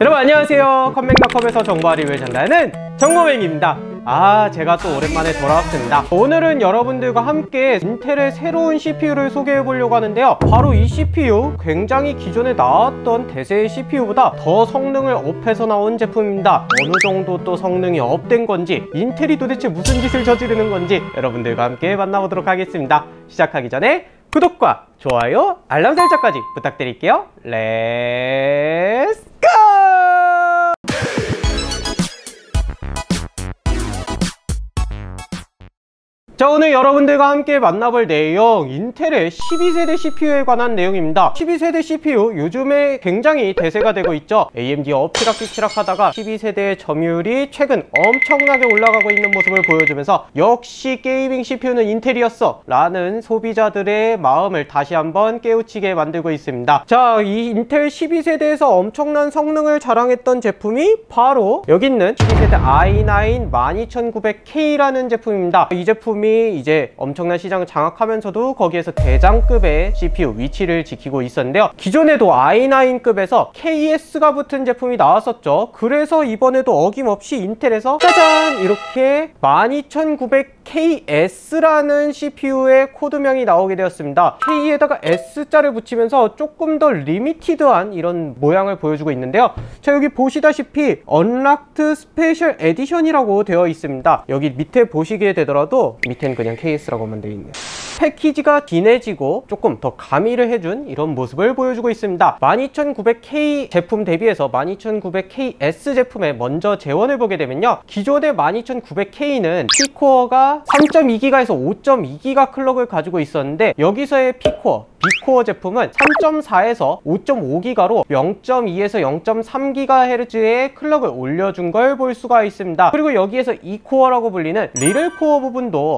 여러분 안녕하세요. 컴맹닷컴에서 정보와 리뷰를 전달하는 정보맹입니다. 제가 또 오랜만에 돌아왔습니다. 오늘은 여러분들과 함께 인텔의 새로운 CPU를 소개해 보려고 하는데요, 바로 이 CPU 굉장히 기존에 나왔던 대세의 CPU보다 더 성능을 업해서 나온 제품입니다. 어느 정도 또 성능이 업된 건지, 인텔이 도대체 무슨 짓을 저지르는 건지 여러분들과 함께 만나보도록 하겠습니다. 시작하기 전에 구독과 좋아요, 알람 설정까지 부탁드릴게요. 렛츠 고! 자, 오늘 여러분들과 함께 만나볼 내용, 인텔의 12세대 CPU에 관한 내용입니다. 12세대 CPU 요즘에 굉장히 대세가 되고 있죠. AMD 엎치락뒤치락 하다가 12세대의 점유율이 최근 엄청나게 올라가고 있는 모습을 보여주면서 역시 게이밍 CPU는 인텔이었어 라는 소비자들의 마음을 다시 한번 깨우치게 만들고 있습니다. 자, 이 인텔 12세대에서 엄청난 성능을 자랑했던 제품이 바로 여기 있는 12세대 i9 12900K라는 제품입니다. 이 제품이 이제 엄청난 시장을 장악하면서도 거기에서 대장급의 CPU 위치를 지키고 있었는데요, 기존에도 i9급에서 KS가 붙은 제품이 나왔었죠. 그래서 이번에도 어김없이 인텔에서 짜잔! 이렇게 12900KS라는 CPU의 코드명이 나오게 되었습니다. K에다가 S자를 붙이면서 조금 더 리미티드한 이런 모양을 보여주고 있는데요, 자, 여기 보시다시피 언락드 스페셜 에디션이라고 되어 있습니다. 여기 밑에 보시게 되더라도 밑에는 그냥 KS라고만 되어 있네요. 패키지가 진해지고 조금 더 가미를 해준 이런 모습을 보여주고 있습니다. 12900K 제품 대비해서 12900KS 제품에 먼저 재원을 보게 되면요, 기존의 12900K는 P코어가 3.2GB에서 5.2GB 클럭을 가지고 있었는데, 여기서의 P코어, B코어 제품은 3.4에서 5.5GB로 0.2에서 0.3GHz의 클럭을 올려준 걸 볼 수가 있습니다. 그리고 여기에서 E코어라고 불리는 리들코어 부분도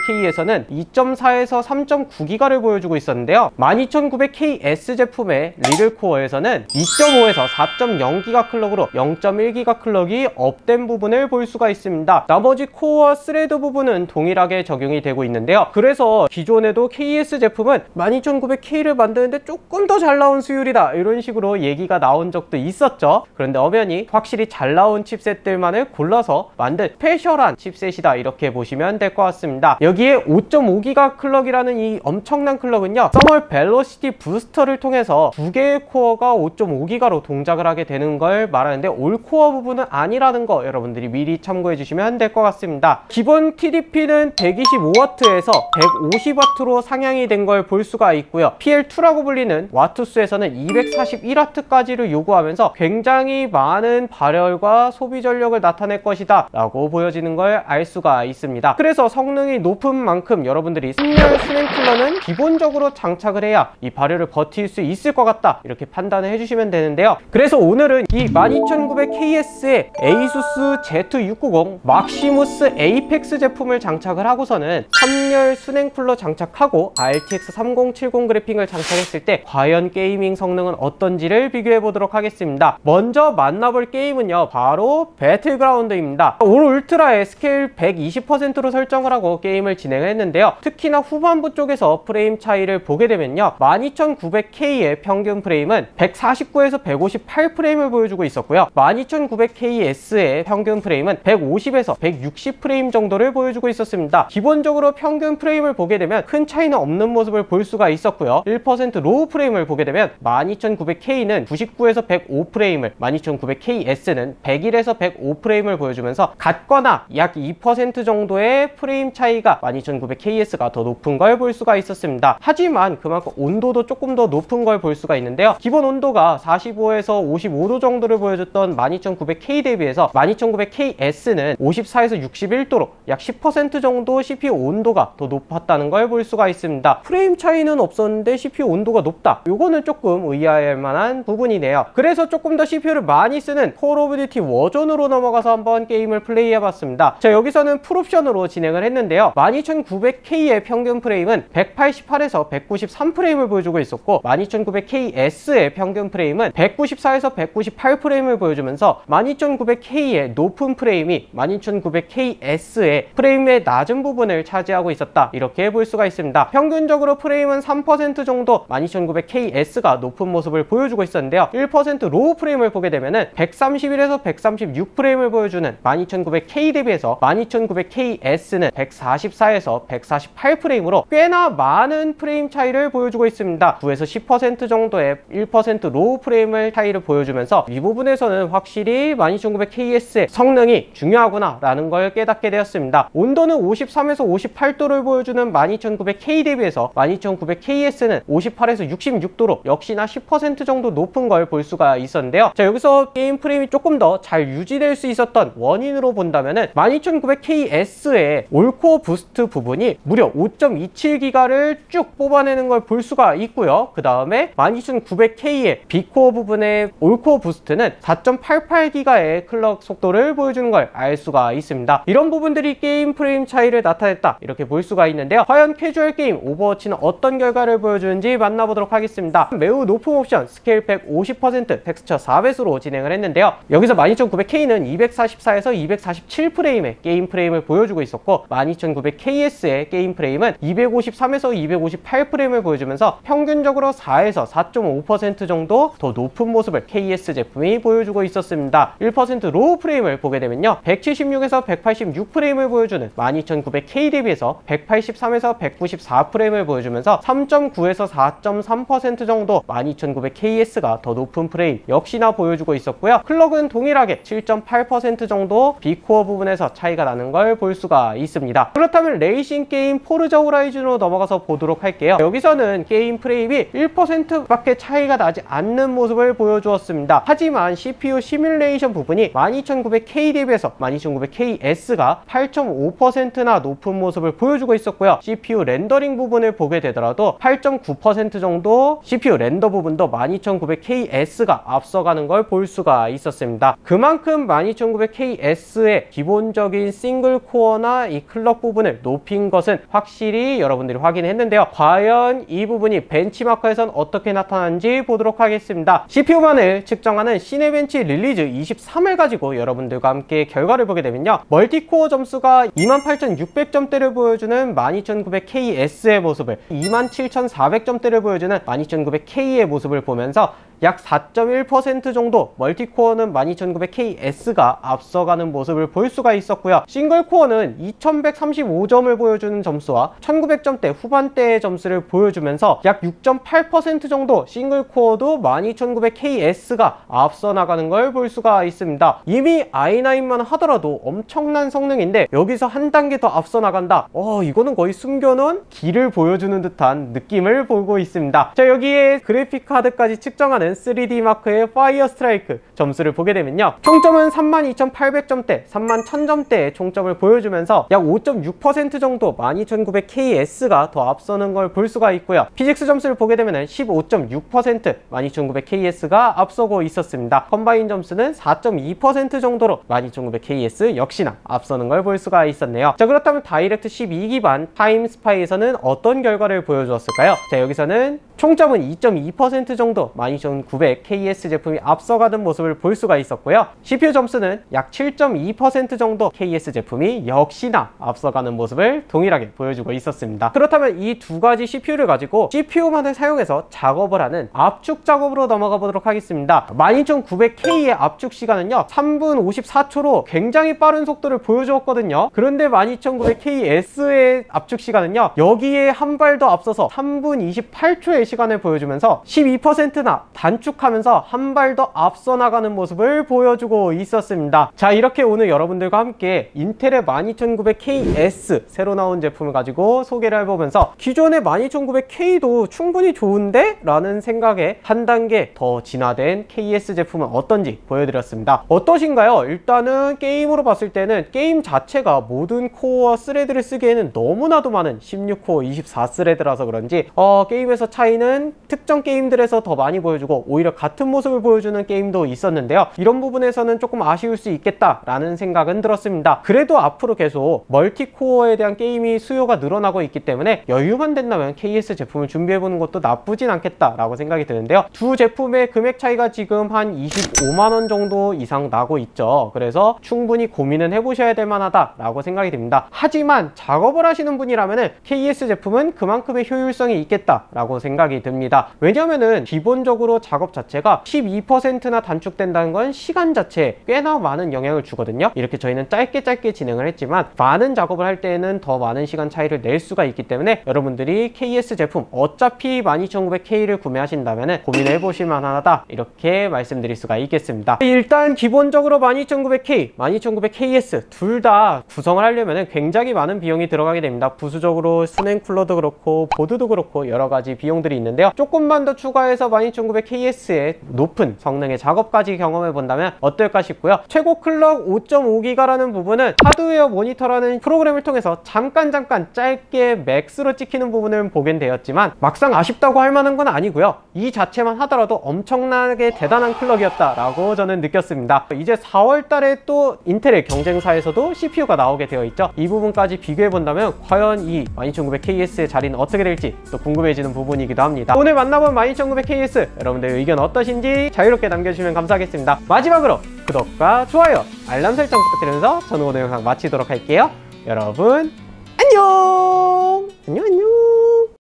12900K에서는 2.4에서 3.9GB를 보여주고 있었는데요, 12900KS 제품의 리들코어에서는 2.5에서 4.0GB 클럭으로 0.1GB 클럭이 업된 부분을 볼 수가 있습니다. 나머지 코어와 스레드 부분은 동일하게 적용이 되고 있는데요, 그래서 기존에도 KS 제품은 12900K를 만드는데 조금 더 잘 나온 수율이다, 이런 식으로 얘기가 나온 적도 있었죠. 그런데 엄연히 확실히 잘 나온 칩셋들만을 골라서 만든 스페셜한 칩셋이다, 이렇게 보시면 될 것 같습니다. 여기에 5.5GB 클럭이라는 이 엄청난 클럭은요, 서멀 벨로시티 부스터를 통해서 두 개의 코어가 5.5GB로 동작을 하게 되는 걸 말하는데, 올코어 부분은 아니라는 거 여러분들이 미리 참고해 주시면 될 것 같습니다. 기본 TDP는 125W에서 150W로 상향이 된 걸 볼 수가 있고요, PL2라고 불리는 와트수에서는 241W까지를 요구하면서 굉장히 많은 발열과 소비 전력을 나타낼 것이다 라고 보여지는 걸 알 수가 있습니다. 그래서 성능이 높은 만큼 여러분들이 3열 수냉 쿨러는 기본적으로 장착을 해야 이 발열을 버틸 수 있을 것 같다, 이렇게 판단을 해주시면 되는데요, 그래서 오늘은 이 12900KS의 ASUS Z690 막시무스 에이펙스 제품을 장착을 하고서는 3열 수냉 쿨러 장착하고 RTX 3070 그래픽을 장착했을 때 과연 게이밍 성능은 어떤지를 비교해 보도록 하겠습니다. 먼저 만나볼 게임은요, 바로 배틀그라운드입니다. 올 울트라의 스케일 120%로 설정을 하고 게임을 진행을 했는데요, 특히나 후반부 쪽에서 프레임 차이를 보게 되면요, 12900K의 평균 프레임은 149에서 158프레임을 보여주고 있었고요, 12900KS의 평균 프레임은 150에서 160프레임 정도를 보여주고 있었습니다. 기본적으로 평균 프레임을 보게 되면 큰 차이는 없는 모습을 볼 수가 있었고요, 1% 로우 프레임을 보게 되면 12900K는 99에서 105프레임을, 12900KS는 101에서 105프레임을 보여주면서 같거나 약 2% 정도의 프레임 차이가 12900KS가 더 높은 걸 볼 수가 있었습니다. 하지만 그만큼 온도도 조금 더 높은 걸 볼 수가 있는데요, 기본 온도가 45에서 55도 정도를 보여줬던 12900K 대비해서 12900KS는 54에서 61도로 약 10% 정도 CPU 온도가 더 높았다는 걸 볼 수가 있습니다. 프레임 차이는 없었는데 CPU 온도가 높다, 요거는 조금 의아할 만한 부분이네요. 그래서 조금 더 CPU를 많이 쓰는 콜 오브 듀티 워존으로 넘어가서 한번 게임을 플레이해 봤습니다. 자, 여기서는 풀옵션으로 진행을 했는데요, 12900K의 평균 프레임은 188에서 193프레임을 보여주고 있었고, 12900KS의 평균 프레임은 194에서 198프레임을 보여주면서 12900K의 높은 프레임이 12900KS의 프레임의 낮은 부분을 차지하고 있었다, 이렇게 볼 수가 있습니다. 평균적으로 프레임은 3% 정도 12900KS가 높은 모습을 보여주고 있었는데요. 1% 로우 프레임을 보게 되면은 131에서 136프레임을 보여주는 12900K 대비해서 12900KS는 144에서 148프레임으로 꽤나 많은 프레임 차이를 보여주고 있습니다. 9에서 10% 정도의 1% 로우 프레임을 차이를 보여주면서 이 부분에서는 확실히 12900KS의 성능이 중요하구나 라는 걸 깨닫게 되었습니다. 온도는 53에서 58도를 보여주는 12900K 대비해서 12900KS는 58에서 66도로 역시나 10% 정도 높은 걸 볼 수가 있었는데요. 자, 여기서 게임 프레임이 조금 더 잘 유지될 수 있었던 원인으로 본다면은 12900KS의 올코어 부스트 부분이 무려 5.27기가를 쭉 뽑아내는 걸 볼 수가 있고요. 그 다음에 12900K의 B코어 부분의 올코어 부스트는 4.88기가의 클럭 속도를 보여주는 걸 알 수가 있습니다. 이런 부분들이 게임 프레임 차이를 나타냈다 이렇게 볼 수가 있는데요. 과연 캐주얼 게임 오버워치는 어떤 결과를 보여주는지 만나보도록 하겠습니다. 매우 높은 옵션 스케일 팩 50% 텍스처 4배수로 진행을 했는데요. 여기서 12900K는 244에서 247프레임의 게임 프레임을 보여주고 있었고 12900KS의 게임 프레임은 253에서 258프레임을 보여주면서 평균적으로 4에서 4.5% 정도 더 높은 모습을 KS 제품이 보여주고 있었습니다. 1% 로우 프레임을 보게 되면요. 176에서 186프레임을 보여주는 12900K 대비해서 183에서 194프레임을 보여주면서 3.9에서 4.3% 정도 12900KS가 더 높은 프레임 역시나 보여주고 있었고요. 클럭은 동일하게 7.8% 정도 B코어 부분에서 차이가 나는 걸 볼 수가 있습니다. 그렇다면 레이싱 게임 포르자 호라이즌으로 넘어가서 보도록 할게요. 여기서는 게임 프레임이 1%밖에 차이가 나지 않는 모습을 보여주었습니다. 하지만 CPU 시뮬레이션 부분이 12900K 대비해서 12900KS가 8.5%나 높은 모습을 보여주고 있었고요. CPU 렌더링 부분을 보게 되더라도 8.9% 정도 CPU 렌더 부분도 12900KS가 앞서가는 걸 볼 수가 있었습니다. 그만큼 12900KS의 기본적인 싱글 코어나 이 클럭 부분을 높인 것은 확실히 여러분들이 확인했는데요. 과연 이 부분이 벤치마커에선 어떻게 나타나는지 보도록 하겠습니다. CPU만을 측정하는 시네벤치 릴리즈 23을 가지고 여러분들과 함께 결과를 보게 되면요. 멀티코어 점수가 28600점대를 보여주는 12900KS의 모습을 27400점대를 보여주는 12900K의 모습을 보면서 약 4.1% 정도 멀티코어는 12900KS가 앞서가는 모습을 볼 수가 있었고요. 싱글코어는 2135점을 보여주는 점수와 1900점대 후반대의 점수를 보여주면서 약 6.8% 정도 싱글코어도 12900KS가 앞서 나가는 걸 볼 수가 있습니다. 이미 i9만 하더라도 엄청난 성능인데 여기서 한 단계 더 앞서 나간다. 이거는 거의 숨겨놓은 기를 보여주는 듯한 느낌을 보고 있습니다. 자, 여기에 그래픽카드까지 측정하는 3D 마크의 파이어 스트라이크 점수를 보게 되면요. 총점은 32800점대, 31000점대의 총점을 보여주면서 약 5.6% 정도 12900KS가 더 앞서는 걸 볼 수가 있고요. 피직스 점수를 보게 되면 15.6% 12900KS가 앞서고 있었습니다. 컴바인 점수는 4.2% 정도로 12900KS 역시나 앞서는 걸 볼 수가 있었네요. 자, 그렇다면 다이렉트 12 기반 타임스파이에서는 어떤 결과를 보여주었을까요? 자, 여기서는 총점은 2.2% 정도 12900KS 제품이 앞서가는 모습을 볼 수가 있었고요. CPU 점수는 약 7.2% 정도 KS 제품이 역시나 앞서가는 모습을 동일하게 보여주고 있었습니다. 그렇다면 이 두 가지 CPU를 가지고 CPU만을 사용해서 작업을 하는 압축 작업으로 넘어가 보도록 하겠습니다. 12900K의 압축 시간은요 3분 54초로 굉장히 빠른 속도를 보여주었거든요. 그런데 12900KS의 압축 시간은요 여기에 한 발 더 앞서서 3분 28초의 시간을 보여주면서 12%나 단축하면서 한 발 더 앞서 나가는 모습을 보여주고 있었습니다. 자, 이렇게 오늘 여러분들과 함께 인텔의 12900KS 새로 나온 제품을 가지고 소개를 해보면서 기존의 12900K도 충분히 좋은데? 라는 생각에 한 단계 더 진화된 KS 제품은 어떤지 보여드렸습니다. 어떠신가요? 일단은 게임으로 봤을 때는 게임 자체가 모든 코어와 스레드를 쓰기에는 너무나도 많은 16코어 24스레드라서 그런지 게임에서 차이는 특정 게임들에서 더 많이 보여주고 아니고 오히려 같은 모습을 보여주는 게임도 있었는데요. 이런 부분에서는 조금 아쉬울 수 있겠다라는 생각은 들었습니다. 그래도 앞으로 계속 멀티코어에 대한 게임이 수요가 늘어나고 있기 때문에 여유만 된다면 KS 제품을 준비해보는 것도 나쁘진 않겠다라고 생각이 드는데요. 두 제품의 금액 차이가 지금 한 25만원 정도 이상 나고 있죠. 그래서 충분히 고민은 해보셔야 될 만하다라고 생각이 듭니다. 하지만 작업을 하시는 분이라면 KS 제품은 그만큼의 효율성이 있겠다라고 생각이 듭니다. 왜냐면은 기본적으로 작업 자체가 12%나 단축된다는 건 시간 자체에 꽤나 많은 영향을 주거든요. 이렇게 저희는 짧게 진행을 했지만 많은 작업을 할 때에는 더 많은 시간 차이를 낼 수가 있기 때문에 여러분들이 KS 제품 어차피 12900K를 구매하신다면 고민을 해보실 만하다, 이렇게 말씀드릴 수가 있겠습니다. 일단 기본적으로 12900K, 12900KS 둘 다 구성을 하려면 굉장히 많은 비용이 들어가게 됩니다. 부수적으로 수냉 쿨러도 그렇고 보드도 그렇고 여러가지 비용들이 있는데요. 조금만 더 추가해서 12900KS의 높은 성능의 작업까지 경험해 본다면 어떨까 싶고요. 최고 클럭 5.5GB라는 부분은 하드웨어 모니터라는 프로그램을 통해서 잠깐 짧게 맥스로 찍히는 부분을 보긴 되었지만 막상 아쉽다고 할 만한 건 아니고요. 이 자체만 하더라도 엄청나게 대단한 클럭이었다라고 저는 느꼈습니다. 이제 4월달에 또 인텔의 경쟁사에서도 CPU가 나오게 되어 있죠. 이 부분까지 비교해 본다면 과연 이 12900KS의 자리는 어떻게 될지 또 궁금해지는 부분이기도 합니다. 오늘 만나본 12900KS 여러분들 의견 어떠신지 자유롭게 남겨주시면 감사하겠습니다. 마지막으로 구독과 좋아요, 알람 설정 부탁드리면서 저는 오늘 영상 마치도록 할게요. 여러분 안녕.